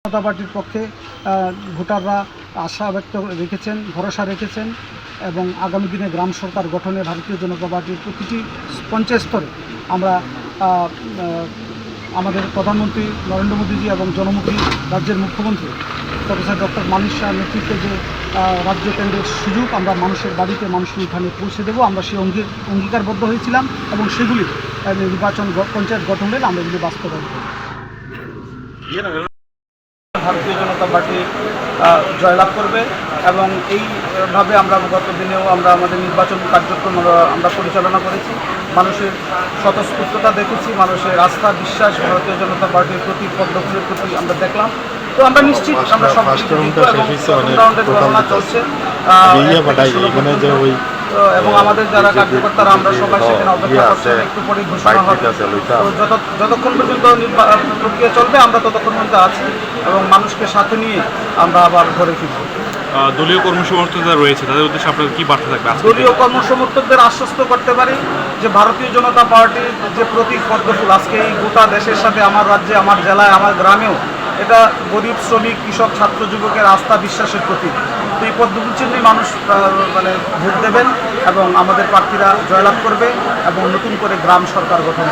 জনতা পার্টির পক্ষে ভোটাররা আশা ব্যক্ত রেখেছেন, ভরসা রেখেছেন এবং আগামী দিনে গ্রাম সরকার গঠনে ভারতীয় জনতা পার্টির প্রতিটি পঞ্চায়েত স্তরে আমরা আমাদের প্রধানমন্ত্রী নরেন্দ্র মোদীজি এবং জনমুখী রাজ্যের মুখ্যমন্ত্রী প্রফেসর ডক্টর মানিক শাহর নেতৃত্বে যে রাজ্য কেন্দ্রের সুযোগ আমরা মানুষের বাড়িতে মানুষের উঠানে পৌঁছে দেবো, আমরা সেই অঙ্গীকারবদ্ধ হয়েছিলাম এবং সেগুলি নির্বাচন পঞ্চায়েত গঠনের আমরা এগুলি বাস্তবায়ন করব। ভারতীয় জনতা পার্টি জয়লাভ করবে এবং এইভাবে আমরা গত দিনেও আমরা আমাদের নির্বাচন কার্যক্রম আমরা পরিচালনা করেছি। মানুষের স্বতঃস্ফূর্ততা দেখেছি, মানুষের আস্থা বিশ্বাস ভারতীয় জনতা পার্টির প্রতি পদ্মফুলের প্রতি আমরা দেখলাম। তো আমরা নিশ্চিত আমরা সব রাউন্ডের গণনা চলছে এবং আমাদের যারা কার্যকর্তারা আমরা সবাই সেখানে অপেক্ষা করছি, একটু পরে ঘোষণা হবে। তো যতক্ষণ পর্যন্ত প্রক্রিয়া চলবে আমরা ততক্ষণ পর্যন্ত আছি এবং মানুষকে সাথে নিয়ে আমরা আবার ঘরে ফিরব। দলীয় কর্মসমর্থকরা রয়েছে, তাদের উদ্দেশ্যে আপনার কী বার্তা থাকবে? দলীয় কর্মসমর্থকদের আশ্বস্ত করতে পারি যে ভারতীয় জনতা পার্টির যে প্রতীক পদ্মফুল আজকে এই গোটা দেশের সাথে আমার রাজ্যে, আমার জেলায়, আমার গ্রামেও এটা গরিব, শ্রমিক, কৃষক, ছাত্র, যুবকের আস্থা বিশ্বাসের প্রতীক। তো এই পদ্মফুল চিহ্নে মানুষ ভোট দেবেন এবং আমাদের প্রার্থীরা জয়লাভ করবে এবং নতুন করে গ্রাম সরকার গঠন